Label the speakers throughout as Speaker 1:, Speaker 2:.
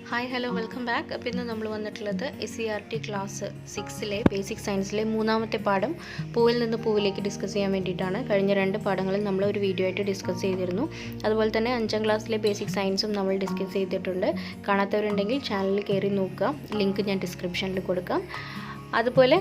Speaker 1: Hi hello welcome back. അപ്പോൾ ഇന്ന് നമ്മൾ വന്നിട്ടുള്ളത് SCERT ക്ലാസ് 6-ലെ ബേസിക് സയൻസിലെ മൂന്നാമത്തെ പാഠം പൂവിൽ നിന്ന് പൂവിലേക്ക് ഡിസ്കസ് ചെയ്യാൻ വേണ്ടിയിട്ടാണ്. കഴിഞ്ഞ 2 പാഠങ്ങളിൽ നമ്മൾ ഒരു വീഡിയോ ആയിട്ട് ഡിസ്കസ് ചെയ്തിരുന്നു. അതുപോലെ തന്നെ 5ാം ക്ലാസ്സിലെ ബേസിക് സയൻസും നമ്മൾ ഡിസ്കസ് ചെയ്തിട്ടുണ്ട്. കാണാത്തവരുണ്ടെങ്കിൽ ചാനലിൽ കയറി നോക്കുക, ലിങ്ക് ഞാൻ ഡിസ്ക്രിപ്ഷനിൽ കൊടുക്കാം. അതുപോലെ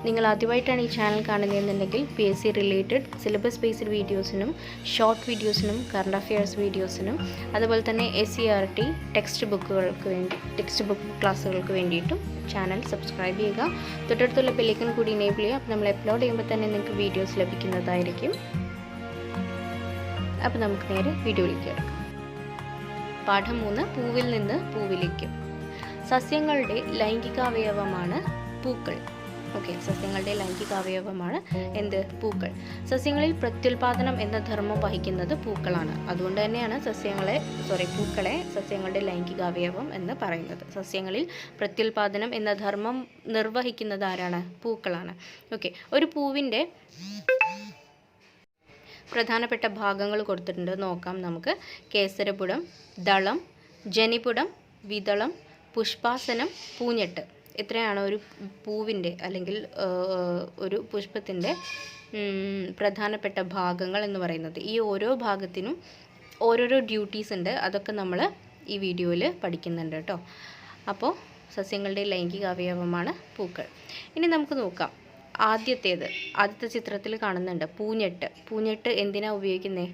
Speaker 1: നിങ്ങൾ ആദ്യമായിട്ടാണ് ഈ ചാനൽ കാണുന്നതെന്നുണ്ടെങ്കിൽ PSC റിലേറ്റഡ് സിലബസ് ബേസ്ഡ് വീഡിയോസിനും ഷോർട്ട് വീഡിയോസിനും കറണ്ട് അഫെയർസ് വീഡിയോസിനും അതുപോലെ തന്നെ SCERT ടെക്സ്റ്റ് ബുക്ക് ക്ലാസ്സുകൾക്ക് വേണ്ടിയിട്ടും ചാനൽ സബ്സ്ക്രൈബ് ചെയ്യുക. തൊട്ടടുത്തുള്ള ബെല്ലൈക്കൺ കൂടി എനേബിൾ ചെയ്യുക. അപ്പോൾ നമ്മൾ അപ്ലോഡ് ചെയ്യുമ്പോൾ തന്നെ നിങ്ങൾക്ക് വീഡിയോസ് ലഭിക്കുന്നതായിരിക്കും. അപ്പോൾ നമുക്ക് നേരെ വീഡിയോയിലേക്ക് കിടക്കാം. പാഠം 3, പൂവിൽ നിന്ന് പൂവിലേക്ക്. സസ്യങ്ങളുടെ ലൈംഗികാവയവമാണ് പൂക്കൾ. സസ്യങ്ങളുടെ ലൈംഗികാവയവമാണ് എന്ത്? പൂക്കൾ. സസ്യങ്ങളിൽ പ്രത്യുൽപാദനം എന്ന ധർമ്മം വഹിക്കുന്നത് പൂക്കളാണ്. അതുകൊണ്ട് തന്നെയാണ് പൂക്കളെ സസ്യങ്ങളുടെ ലൈംഗികാവയവം എന്ന് പറയുന്നത്. സസ്യങ്ങളിൽ പ്രത്യുൽപാദനം എന്ന ധർമ്മം നിർവഹിക്കുന്നത് ആരാണ്? പൂക്കളാണ്. ഒരു പൂവിൻ്റെ പ്രധാനപ്പെട്ട ഭാഗങ്ങൾ കൊടുത്തിട്ടുണ്ട്, നോക്കാം നമുക്ക്. കേസരപുടം, ദളം, ജനിപുടം, വിതളം, പുഷ്പാസനം, പൂഞ്ഞെട്ട്. ഇത്രയാണ് ഒരു പൂവിൻ്റെ അല്ലെങ്കിൽ ഒരു പുഷ്പത്തിൻ്റെ പ്രധാനപ്പെട്ട ഭാഗങ്ങൾ എന്ന് പറയുന്നത്. ഈ ഓരോ ഭാഗത്തിനും ഓരോരോ ഡ്യൂട്ടീസ് ഉണ്ട്. അതൊക്കെ നമ്മൾ ഈ വീഡിയോയിൽ പഠിക്കുന്നുണ്ട് കേട്ടോ. അപ്പോൾ സസ്യങ്ങളുടെ ലൈംഗിക അവയവമാണ് പൂക്കൾ. ഇനി നമുക്ക് നോക്കാം. ആദ്യത്തെ ചിത്രത്തിൽ കാണുന്നുണ്ട് പൂഞ്ഞെട്ട്. പൂഞ്ഞെട്ട് എന്തിനാണ് ഉപയോഗിക്കുന്നത്?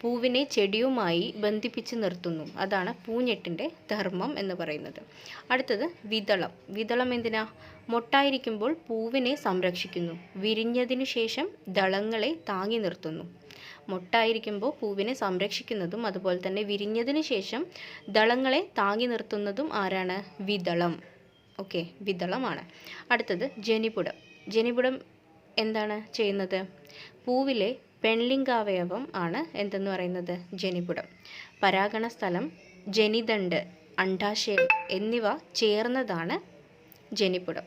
Speaker 1: പൂവിനെ ചെടിയുമായി ബന്ധിപ്പിച്ച് നിർത്തുന്നു. അതാണ് പൂഞ്ഞെട്ടിൻ്റെ ധർമ്മം എന്ന് പറയുന്നത്. അടുത്തത് വിതളം. വിതളം എന്തിനാ? മൊട്ടായിരിക്കുമ്പോൾ പൂവിനെ സംരക്ഷിക്കുന്നു. വിരിഞ്ഞതിനു ശേഷം ദളങ്ങളെ താങ്ങി നിർത്തുന്നു. മൊട്ടായിരിക്കുമ്പോൾ പൂവിനെ സംരക്ഷിക്കുന്നതും അതുപോലെ തന്നെ വിരിഞ്ഞതിന് ശേഷം ദളങ്ങളെ താങ്ങി നിർത്തുന്നതും ആരാണ്? വിതളം. വിതളമാണ്. അടുത്തത് ജനിപുടം. ജനിപുടം എന്താണ് ചെയ്യുന്നത്? പൂവിലെ പെൺലിംഗാവയവം ആണ് എന്തെന്ന് പറയുന്നത്? ജനിപുടം. പരാഗണ സ്ഥലം, ജനിതണ്ട്, അണ്ഡാശയം എന്നിവ ചേർന്നതാണ് ജനിപുടം.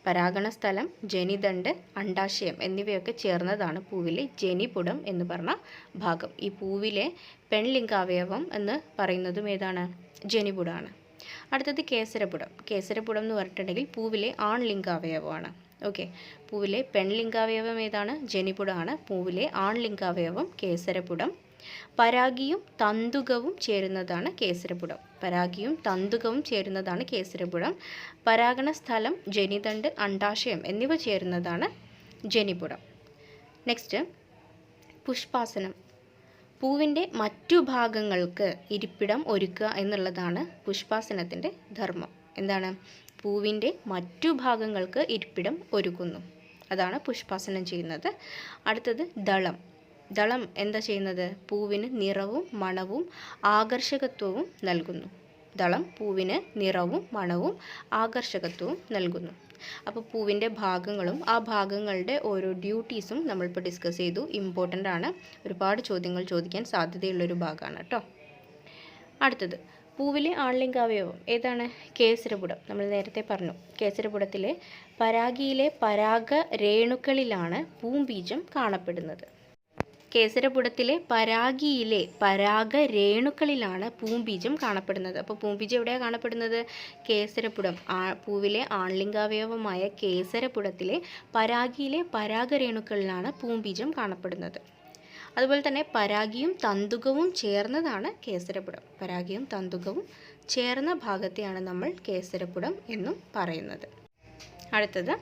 Speaker 1: പരാഗണ സ്ഥലം, ജനിതണ്ട്, അണ്ഡാശയം എന്നിവയൊക്കെ ചേർന്നതാണ് പൂവിലെ ജനിപുടം എന്ന് പറഞ്ഞ ഭാഗം. ഈ പൂവിലെ പെൺലിംഗാവയവം എന്ന് പറയുന്നതും ഏതാണ്? ജനിപുടമാണ്. അടുത്തത് കേസരപുടം. കേസരപുടം എന്ന് പറഞ്ഞിട്ടുണ്ടെങ്കിൽ പൂവിലെ ആൺലിംഗാവയവമാണ്. പൂവിലെ പെൺലിംഗാവയവം ഏതാണ്? ജനിപുടമാണ്. പൂവിലെ ആൺലിംഗാവയവം കേസരപുടം. പരാഗിയും തന്തുകവും ചേരുന്നതാണ് കേസരപുടം. പരാഗിയും തന്തുകവും ചേരുന്നതാണ് കേസരപുടം. പരാഗണ സ്ഥലം, ജനിതണ്ട്, അണ്ഡാശയം എന്നിവ ചേരുന്നതാണ് ജനിപുടം. നെക്സ്റ്റ്, പുഷ്പാസനം. പൂവിൻ്റെ മറ്റു ഭാഗങ്ങൾക്ക് ഇരിപ്പിടം ഒരുക്കുക എന്നുള്ളതാണ് പുഷ്പാസനത്തിൻ്റെ ധർമ്മം. എന്താണ്? പൂവിൻ്റെ മറ്റു ഭാഗങ്ങൾക്ക് ഇരിപ്പിടം ഒരുക്കുന്നു. അതാണ് പുഷ്പാസനം ചെയ്യുന്നത്. അടുത്തത് ദളം. ദളം എന്താ ചെയ്യുന്നത്? പൂവിന് നിറവും മണവും ആകർഷകത്വവും നൽകുന്നു. ദളം പൂവിന് നിറവും മണവും ആകർഷകത്വവും നൽകുന്നു. അപ്പോൾ പൂവിൻ്റെ ഭാഗങ്ങളും ആ ഭാഗങ്ങളുടെ ഓരോ ഡ്യൂട്ടീസും നമ്മളിപ്പോൾ ഡിസ്കസ് ചെയ്തു. ഇമ്പോർട്ടൻ്റ് ആണ്. ഒരുപാട് ചോദ്യങ്ങൾ ചോദിക്കാൻ സാധ്യതയുള്ളൊരു ഭാഗമാണ് കേട്ടോ. അടുത്തത് പൂവിലെ ആൺലിംഗാവയവം ഏതാണ്? കേസരപുടം. നമ്മൾ നേരത്തെ പറഞ്ഞു. കേസരപുടത്തിലെ പരാഗിയിലെ പരാഗ രേണുക്കളിലാണ് പൂംബീജം കാണപ്പെടുന്നത്. കേസരപുടത്തിലെ പരാഗിയിലെ പരാഗ രേണുക്കളിലാണ് പൂംബീജം കാണപ്പെടുന്നത്. അപ്പോൾ പൂംബീജം എവിടെയാണ് കാണപ്പെടുന്നത്? കേസരപുടം. പൂവിലെ ആൺലിംഗാവയവമായ കേസരപുടത്തിലെ പരാഗിയിലെ പരാഗരേണുക്കളിലാണ് പൂംബീജം കാണപ്പെടുന്നത്. അതുപോലെ തന്നെ പരാഗിയും തന്തുകവും ചേർന്നതാണ് കേസരപുടം. പരാഗിയും തന്തുകവും ചേർന്ന ഭാഗത്തെയാണ് നമ്മൾ കേസരപുടം എന്നും പറയുന്നത്. അടുത്തത്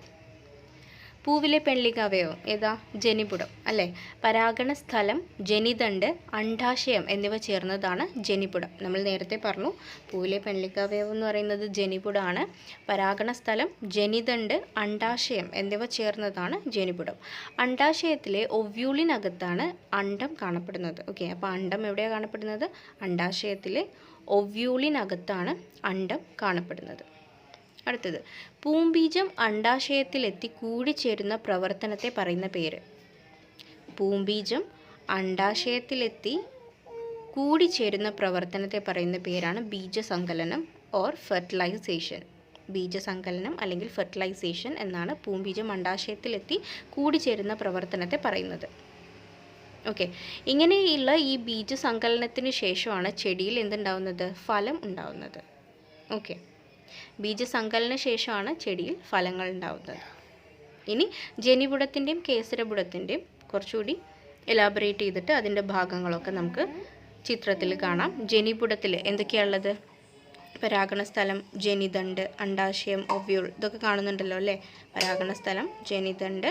Speaker 1: പൂവിലെ പെൺലിംഗാവയവം ഏതാ? ജനിപുടം അല്ലേ? പരാഗണ സ്ഥലം, ജനിതണ്ട്, അണ്ഡാശയം എന്നിവ ചേർന്നതാണ് ജനിപുടം. നമ്മൾ നേരത്തെ പറഞ്ഞു പൂവിലെ പെൺലിംഗാവയവം എന്ന് പറയുന്നത് ജനിപുടമാണ്. പരാഗണ സ്ഥലം, ജനിതണ്ട്, അണ്ഡാശയം എന്നിവ ചേർന്നതാണ് ജനിപുടം. അണ്ഡാശയത്തിലെ ഒവ്യൂളിനകത്താണ് അണ്ഡം കാണപ്പെടുന്നത്. അപ്പോൾ അണ്ഡം എവിടെയാണ് കാണപ്പെടുന്നത്? അണ്ഡാശയത്തിലെ ഒവ്യൂളിനകത്താണ് അണ്ഡം കാണപ്പെടുന്നത്. അടുത്തത് പൂംബീജം അണ്ഡാശയത്തിലെത്തി കൂടിച്ചേരുന്ന പ്രവർത്തനത്തെ പറയുന്ന പേര്. പൂംബീജം അണ്ഡാശയത്തിലെത്തി കൂടിച്ചേരുന്ന പ്രവർത്തനത്തെ പറയുന്ന പേരാണ് ബീജസങ്കലനം ഓർ ഫെർട്ടിലൈസേഷൻ. ബീജസങ്കലനം അല്ലെങ്കിൽ ഫെർട്ടിലൈസേഷൻ എന്നാണ് പൂംബീജം അണ്ഡാശയത്തിലെത്തി കൂടിച്ചേരുന്ന പ്രവർത്തനത്തെ പറയുന്നത്. ഇങ്ങനെയുള്ള ഈ ബീജസങ്കലനത്തിന് ശേഷമാണ് ചെടിയിൽ എന്തുണ്ടാവുന്നത്? ഫലം ഉണ്ടാവുന്നത്. ഓക്കെ, ബീജസങ്കലന ശേഷമാണ് ചെടിയിൽ ഫലങ്ങൾ ഉണ്ടാവുന്നത്. ഇനി ജനിപുടത്തിൻ്റെയും കേസരപുടത്തിൻ്റെയും കുറച്ചുകൂടി എലാബറേറ്റ് ചെയ്തിട്ട് അതിൻ്റെ ഭാഗങ്ങളൊക്കെ നമുക്ക് ചിത്രത്തിൽ കാണാം. ജനിപുടത്തിൽ എന്തൊക്കെയാണുള്ളത്? പരാഗണസ്ഥലം, ജനിതണ്ട്, അണ്ഡാശയം, ഒവ്യൂൾ, ഇതൊക്കെ കാണുന്നുണ്ടല്ലോ അല്ലേ? പരാഗണസ്ഥലം, ജനിതണ്ട്,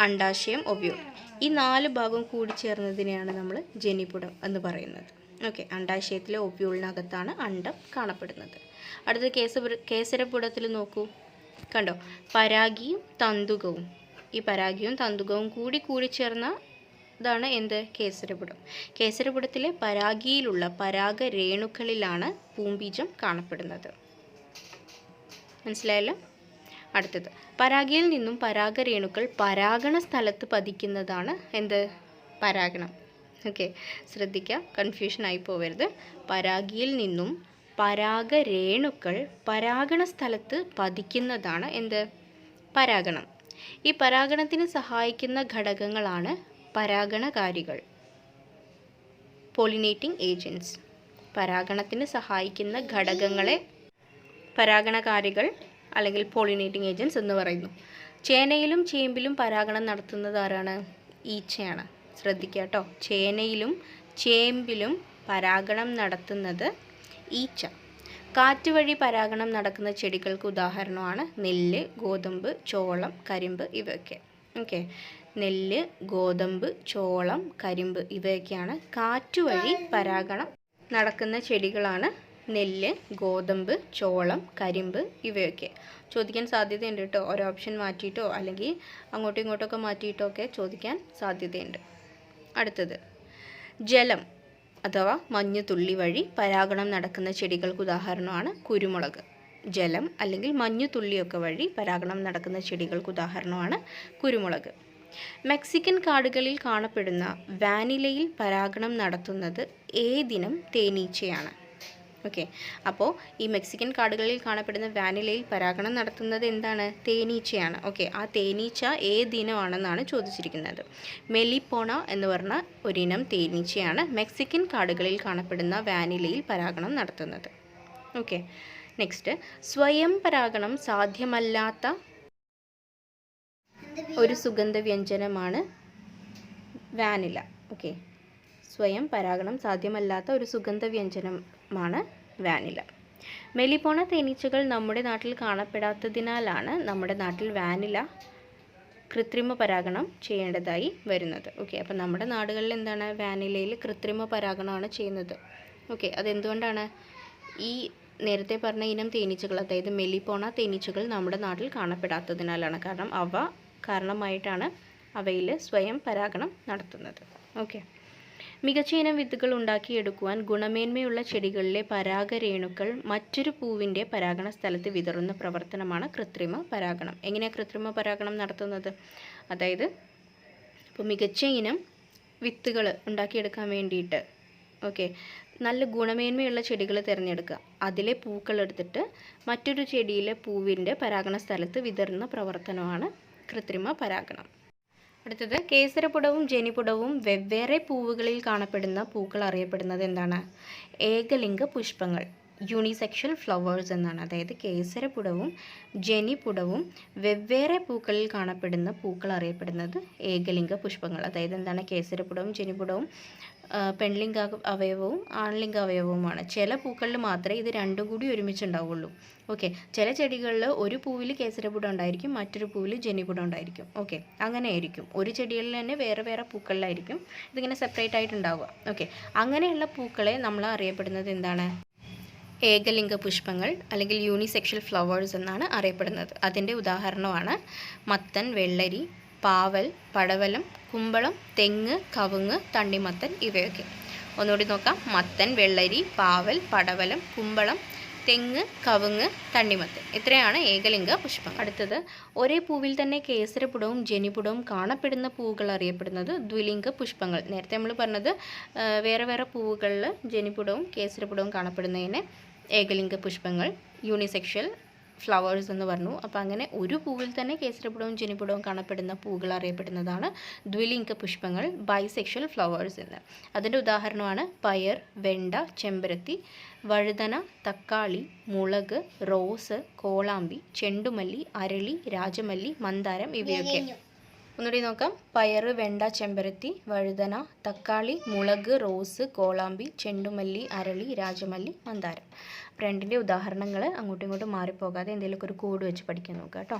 Speaker 1: അണ്ഡാശയം, ഒവ്യൂൾ, ഈ 4 ഭാഗവും കൂടിച്ചേർന്നതിനെയാണ് നമ്മൾ ജനിപുടം എന്ന് പറയുന്നത്. ഓക്കെ, അണ്ഡാശയത്തിലെ ഒവ്യൂളിനകത്താണ് അണ്ഡം കാണപ്പെടുന്നത്. അടുത്ത കേസരപുടത്തിൽ നോക്കൂ, കണ്ടോ? പരാഗിയും തന്തുകവും, ഈ പരാഗിയും തന്തുകവും കൂടിച്ചേർന്ന ഇതാണ് എന്ത്? കേസരപുടം. കേസരപുടത്തിലെ പരാഗിയിലുള്ള പരാഗരേണുക്കളിലാണ് പൂമ്പീജം കാണപ്പെടുന്നത്. മനസ്സിലായല്ലോ? അടുത്തത്, പരാഗിയിൽ നിന്നും പരാഗരേണുക്കൾ പരാഗണ സ്ഥലത്ത് പതിക്കുന്നതാണ് എന്ത്? പരാഗണം. ഓക്കെ, ശ്രദ്ധിക്കുക, കൺഫ്യൂഷൻ ആയി പോവരുത്. പരാഗിയിൽ നിന്നും പരാഗരേണുക്കൾ പരാഗണ സ്ഥലത്ത് പതിക്കുന്നതാണ് എന്ത്? പരാഗണം. ഈ പരാഗണത്തിന് സഹായിക്കുന്ന ഘടകങ്ങളാണ് പരാഗണകാരികൾ, പോളിനേറ്റിംഗ് ഏജൻറ്റ്സ്. പരാഗണത്തിന് സഹായിക്കുന്ന ഘടകങ്ങളെ പരാഗണകാരികൾ അല്ലെങ്കിൽ പോളിനേറ്റിംഗ് ഏജൻറ്റ്സ് എന്ന് പറയുന്നു. ചേനയിലും ചേമ്പിലും പരാഗണം നടത്തുന്നത് ആരാണ്? ഈച്ചയാണ്. ശ്രദ്ധിക്കുക കേട്ടോ, ചേനയിലും ചേമ്പിലും പരാഗണം നടത്തുന്നത് ഈച്ച. കാറ്റ് വഴി പരാഗണം നടക്കുന്ന ചെടികൾക്ക് ഉദാഹരണമാണ് നെല്ല്, ഗോതമ്പ്, ചോളം, കരിമ്പ് ഇവയൊക്കെ. ഓക്കെ, നെല്ല്, ഗോതമ്പ്, ചോളം, കരിമ്പ് ഇവയൊക്കെയാണ് കാറ്റുവഴി പരാഗണം നടക്കുന്ന ചെടികളാണ് നെല്ല്, ഗോതമ്പ്, ചോളം, കരിമ്പ് ഇവയൊക്കെ. ചോദിക്കാൻ സാധ്യതയുണ്ട് കേട്ടോ, ഒരു ഓപ്ഷൻ മാറ്റിയിട്ടോ അല്ലെങ്കിൽ അങ്ങോട്ടും ഇങ്ങോട്ടൊക്കെ മാറ്റിയിട്ടോ ഒക്കെ ചോദിക്കാൻ സാധ്യതയുണ്ട്. അടുത്തത്, ജലം അഥവാ മഞ്ഞുതുള്ളി വഴി പരാഗണം നടക്കുന്ന ചെടികൾക്ക് ഉദാഹരണമാണ് കുരുമുളക്. ജലം അല്ലെങ്കിൽ മഞ്ഞുതുള്ളിയൊക്കെ വഴി പരാഗണം നടക്കുന്ന ചെടികൾക്ക് ഉദാഹരണമാണ് കുരുമുളക്. മെക്സിക്കൻ കാടുകളിൽ കാണപ്പെടുന്ന വാനിലയിൽ പരാഗണം നടത്തുന്നത് ഏതിനം തേനീച്ചയാണ്? ഓക്കെ, അപ്പോൾ ഈ മെക്സിക്കൻ കാടുകളിൽ കാണപ്പെടുന്ന വാനിലയിൽ പരാഗണം നടത്തുന്നത് എന്താണ്? തേനീച്ചയാണ്. ഓക്കെ, ആ തേനീച്ച ഏതിനമാണെന്നാണ് ചോദിച്ചിരിക്കുന്നത്. മെലിപ്പോണ എന്ന് പറഞ്ഞ ഒരിനം തേനീച്ചയാണ് മെക്സിക്കൻ കാടുകളിൽ കാണപ്പെടുന്ന വാനിലയിൽ പരാഗണം നടത്തുന്നത്. ഓക്കെ, നെക്സ്റ്റ്, സ്വയം പരാഗണം സാധ്യമല്ലാത്ത ഒരു സുഗന്ധവ്യഞ്ജനമാണ് വാനില. ഓക്കെ, സ്വയം പരാഗണം സാധ്യമല്ലാത്ത ഒരു സുഗന്ധവ്യഞ്ജനമാണ് വാനില. മെലിപ്പോണ തേനീച്ചകൾ നമ്മുടെ നാട്ടിൽ കാണപ്പെടാത്തതിനാലാണ് നമ്മുടെ നാട്ടിൽ വാനില കൃത്രിമ പരാഗണം ചെയ്യേണ്ടതായി വരുന്നത്. ഓക്കെ, അപ്പോൾ നമ്മുടെ നാടുകളിൽ എന്താണ്? വാനിലയിൽ കൃത്രിമ പരാഗണമാണ് ചെയ്യുന്നത്. ഓക്കെ, അതെന്തുകൊണ്ടാണ്? ഈ നേരത്തെ പറഞ്ഞ ഇനം തേനീച്ചകൾ, അതായത് മെലിപ്പോണ തേനീച്ചകൾ നമ്മുടെ നാട്ടിൽ കാണപ്പെടാത്തതിനാലാണ്. കാരണം അവ കാരണമായിട്ടാണ് അവയിൽ സ്വയം പരാഗണം നടത്തുന്നത്. ഓക്കെ, മികച്ച ഇനം വിത്തുകൾ ഉണ്ടാക്കിയെടുക്കുവാൻ ഗുണമേന്മയുള്ള ചെടികളിലെ പരാഗരേണുക്കൾ മറ്റൊരു പൂവിൻ്റെ പരാഗണ സ്ഥലത്ത് വിതറുന്ന പ്രവർത്തനമാണ് കൃത്രിമ പരാഗണം. എങ്ങനെയാണ് കൃത്രിമ പരാഗണം നടത്തുന്നത്? അതായത് ഇപ്പോൾ മികച്ച ഇനം വിത്തുകൾ ഉണ്ടാക്കിയെടുക്കാൻ വേണ്ടിയിട്ട് ഓക്കെ, നല്ല ഗുണമേന്മയുള്ള ചെടികൾ തിരഞ്ഞെടുക്കുക. അതിലെ പൂക്കൾ എടുത്തിട്ട് മറ്റൊരു ചെടിയിലെ പൂവിൻ്റെ പരാഗണ സ്ഥലത്ത് വിതറുന്ന പ്രവർത്തനമാണ് കൃത്രിമ പരാഗണം. അടുത്തത്, കേസരപുടവും ജനിപുടവും വെവ്വേറെ പൂവുകളിൽ കാണപ്പെടുന്ന പൂക്കൾ അറിയപ്പെടുന്നത് എന്താണ്? ഏകലിംഗ പുഷ്പങ്ങൾ, യൂണിസെക്ഷൽ ഫ്ലവേഴ്സ് എന്നാണ്. അതായത് കേസരപുടവും ജനിപുടവും വെവ്വേറെ പൂക്കളിൽ കാണപ്പെടുന്ന പൂക്കൾ അറിയപ്പെടുന്നത് ഏകലിംഗ പുഷ്പങ്ങൾ. അതായത് എന്താണ്? കേസരപുടവും ജനിപുടവും പെൺലിംഗ അവയവവും ആൺലിംഗ അവയവവുമാണ്. ചില പൂക്കളിൽ മാത്രമേ ഇത് രണ്ടും കൂടി ഒരുമിച്ചുണ്ടാവുള്ളൂ. ഓക്കെ, ചില ചെടികളിൽ ഒരു പൂവിൽ കേസരപുടം ഉണ്ടായിരിക്കും, മറ്റൊരു പൂവിൽ ജനിപുടം ഉണ്ടായിരിക്കും. ഓക്കെ, അങ്ങനെ ആയിരിക്കും. ഒരു ചെടികളിൽ തന്നെ വേറെ വേറെ പൂക്കളിലായിരിക്കും ഇതിങ്ങനെ സെപ്പറേറ്റ് ആയിട്ടുണ്ടാവുക. ഓക്കെ, അങ്ങനെയുള്ള പൂക്കളെ നമ്മൾ അറിയപ്പെടുന്നത് എന്താണ്? ഏകലിംഗ പുഷ്പങ്ങൾ അല്ലെങ്കിൽ യൂണിസെക്ഷൽ ഫ്ലവേഴ്സ് എന്നാണ് അറിയപ്പെടുന്നത്. അതിൻ്റെ ഉദാഹരണമാണ് മത്തൻ, വെള്ളരി, പാവൽ, പടവലം, കുമ്പളം, തെങ്ങ്, കവുങ്ങ്, തണ്ണിമത്തൻ ഇവയൊക്കെ. ഒന്നുകൂടി നോക്കാം. മത്തൻ, വെള്ളരി, പാവൽ, പടവലം, കുമ്പളം, തെങ്ങ്, കവുങ്ങ്, തണ്ണിമത്തൻ ഇത്രയാണ് ഏകലിംഗ പുഷ്പം. അടുത്തത്, ഒരേ പൂവിൽ തന്നെ കേസരപുടവും ജനിപുടവും കാണപ്പെടുന്ന പൂവുകൾ അറിയപ്പെടുന്നത് ദ്വിലിംഗ പുഷ്പങ്ങൾ. നേരത്തെ നമ്മൾ പറഞ്ഞത് വേറെ വേറെ പൂവുകളിൽ ജനിപുടവും കേസരപുടവും കാണപ്പെടുന്നതിനെ ഏകലിംഗ പുഷ്പങ്ങൾ, യൂണിസെക്ഷൽ ഫ്ലവേഴ്സ് എന്ന് പറഞ്ഞു. അപ്പോൾ അങ്ങനെ ഒരു പൂവിൽ തന്നെ കേസരപ്പുടവും ജനിപുടവും കാണപ്പെടുന്ന പൂക്കൾ അറിയപ്പെടുന്നതാണ് ദ്വിലിംഗ പുഷ്പങ്ങൾ, ബൈസെക്ഷൽ ഫ്ലവേഴ്സ് എന്ന്. അതിൻ്റെ ഉദാഹരണമാണ് പയർ, വെണ്ട, ചെമ്പരത്തി, വഴുതന, തക്കാളി, മുളക്, റോസ്, കോളാമ്പി, ചെണ്ടുമല്ലി, അരളി, രാജമല്ലി, മന്ദാരം ഇവയൊക്കെ. ഒന്നുകൂടി നോക്കാം. പയർ, വെണ്ട, ചെമ്പരത്തി, വഴുതന, തക്കാളി, മുളക്, റോസ്, കോളാമ്പി, ചെണ്ടുമല്ലി, അരളി, രാജമല്ലി, മന്ദാരം. രണ്ടിൻ്റെ ഉദാഹരണങ്ങൾ അങ്ങോട്ടും ഇങ്ങോട്ടും മാറിപ്പോകാതെ എന്തെങ്കിലുമൊക്കെ ഒരു കോഡ് വെച്ച് പഠിക്കാൻ നോക്കുക കേട്ടോ.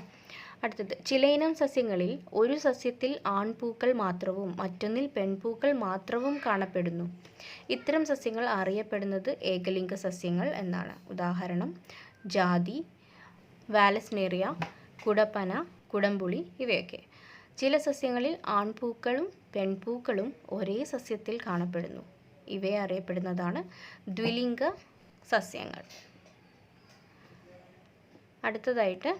Speaker 1: അടുത്തത്, ചിലയിനം സസ്യങ്ങളിൽ ഒരു സസ്യത്തിൽ ആൺപൂക്കൾ മാത്രവും മറ്റൊന്നിൽ പെൺപൂക്കൾ മാത്രവും കാണപ്പെടുന്നു. ഇത്തരം സസ്യങ്ങൾ അറിയപ്പെടുന്നത് ഏകലിംഗ സസ്യങ്ങൾ എന്നാണ്. ഉദാഹരണം ജാതി, വാലസ്നേറിയ, കുടപ്പന, കുടംപുളി ഇവയൊക്കെ. ചില സസ്യങ്ങളിൽ ആൺപൂക്കളും പെൺപൂക്കളും ഒരേ സസ്യത്തിൽ കാണപ്പെടുന്നു. ഇവയെ അറിയപ്പെടുന്നതാണ് ദ്വിലിംഗ സസ്യങ്ങൾ. അടുത്തതായിട്ട്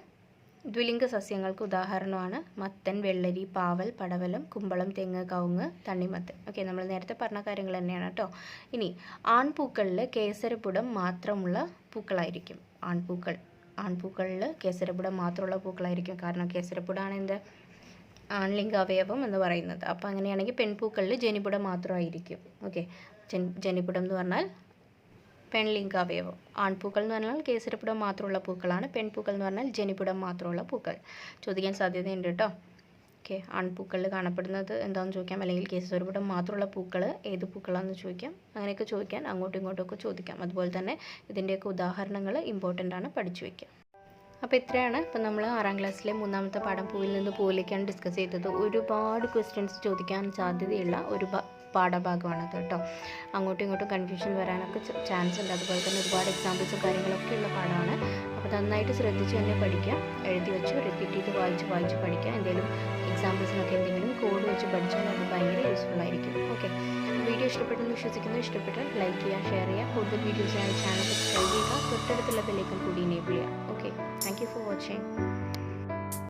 Speaker 1: ദ്വിലിംഗ സസ്യങ്ങൾക്ക് ഉദാഹരണമാണ് മത്തൻ, വെള്ളരി, പാവൽ, പടവലം, കുമ്പളം, തെങ്ങ്, കവുങ്ങ്, തണ്ണിമത്തൻ. ഓക്കെ, നമ്മൾ നേരത്തെ പറഞ്ഞ കാര്യങ്ങൾ തന്നെയാണ് കേട്ടോ. ഇനി ആൺപൂക്കളിൽ കേസരപ്പുടം മാത്രമുള്ള പൂക്കളായിരിക്കും. ആൺപൂക്കളിൽ കേസരപ്പുടം മാത്രമുള്ള പൂക്കളായിരിക്കും. കാരണം കേസരപ്പുടാണ് എന്ത് ആൺലിംഗ അവയവം എന്ന് പറയുന്നത്. അപ്പോൾ അങ്ങനെയാണെങ്കിൽ പെൺപൂക്കളിൽ ജനിപുടം മാത്രമായിരിക്കും. ഓക്കെ, ജനിപുടം എന്ന് പറഞ്ഞാൽ പെൺലിംഗ അവയവം. ആൺപൂക്കൾ എന്ന് പറഞ്ഞാൽ കേസരപ്പുടം മാത്രമുള്ള പൂക്കളാണ്. പെൺപൂക്കൾ എന്ന് പറഞ്ഞാൽ ജനിപുടം മാത്രമുള്ള പൂക്കൾ. ചോദിക്കാൻ സാധ്യതയുണ്ട് കേട്ടോ. ഓക്കെ, ആൺപൂക്കളിൽ കാണപ്പെടുന്നത് എന്താണെന്ന് ചോദിക്കാം, അല്ലെങ്കിൽ കേസരപ്പുടം മാത്രമുള്ള പൂക്കൾ ഏത് പൂക്കളാണെന്ന് ചോദിക്കാം. അങ്ങനെയൊക്കെ ചോദിക്കാൻ അങ്ങോട്ടും ഇങ്ങോട്ടുമൊക്കെ ചോദിക്കാം. അതുപോലെ തന്നെ ഇതിൻ്റെയൊക്കെ ഉദാഹരണങ്ങൾ ഇമ്പോർട്ടൻ്റ് ആണ്, പഠിച്ചു വയ്ക്കുക. അപ്പോൾ ഇത്രയാണ് ഇപ്പം നമ്മൾ 6ാം ക്ലാസ്സിലെ 3ാമത്തെ പാഠം പൂവിൽ നിന്ന് പൂവിലേക്കാണ് ഡിസ്കസ് ചെയ്തത്. ഒരുപാട് ക്വസ്റ്റ്യൻസ് ചോദിക്കാൻ സാധ്യതയുള്ള ഒരു പാഠഭാഗമാണത് കേട്ടോ. അങ്ങോട്ടും ഇങ്ങോട്ടും കൺഫ്യൂഷൻ വരാനൊക്കെ ചാൻസ് ഉണ്ട്. അതുപോലെ തന്നെ ഒരുപാട് എക്സാമ്പിൾസും കാര്യങ്ങളൊക്കെ ഉള്ള പാഠമാണ്. അപ്പോൾ നന്നായിട്ട് ശ്രദ്ധിച്ച് തന്നെ പഠിക്കുക. എഴുതി വെച്ച് റിപ്പീറ്റ് ചെയ്ത് വായിച്ച് പഠിക്കുക. എന്തെങ്കിലും എക്സാമ്പിൾസിനൊക്കെ എന്തെങ്കിലും കോഡ് വെച്ച് പഠിച്ചാൽ അത് ഭയങ്കര യൂസ്ഫുൾ ആയിരിക്കും. ഓക്കെ, വീഡിയോ ഇഷ്ടപ്പെട്ടെന്ന് വിശ്വസിക്കുന്നു. ഇഷ്ടപ്പെട്ടാൽ ലൈക്ക് ചെയ്യുക, ഷെയർ ചെയ്യുക. കൂടുതൽ വീഡിയോസിനായി ചാനൽ സബ്സ്ക്രൈബ് ചെയ്യുക. തൊട്ടടുത്തുള്ള ബെല്ലൈക്കൺ കൂടി എനേബിൾ ചെയ്യുക. Okay, thank you for watching.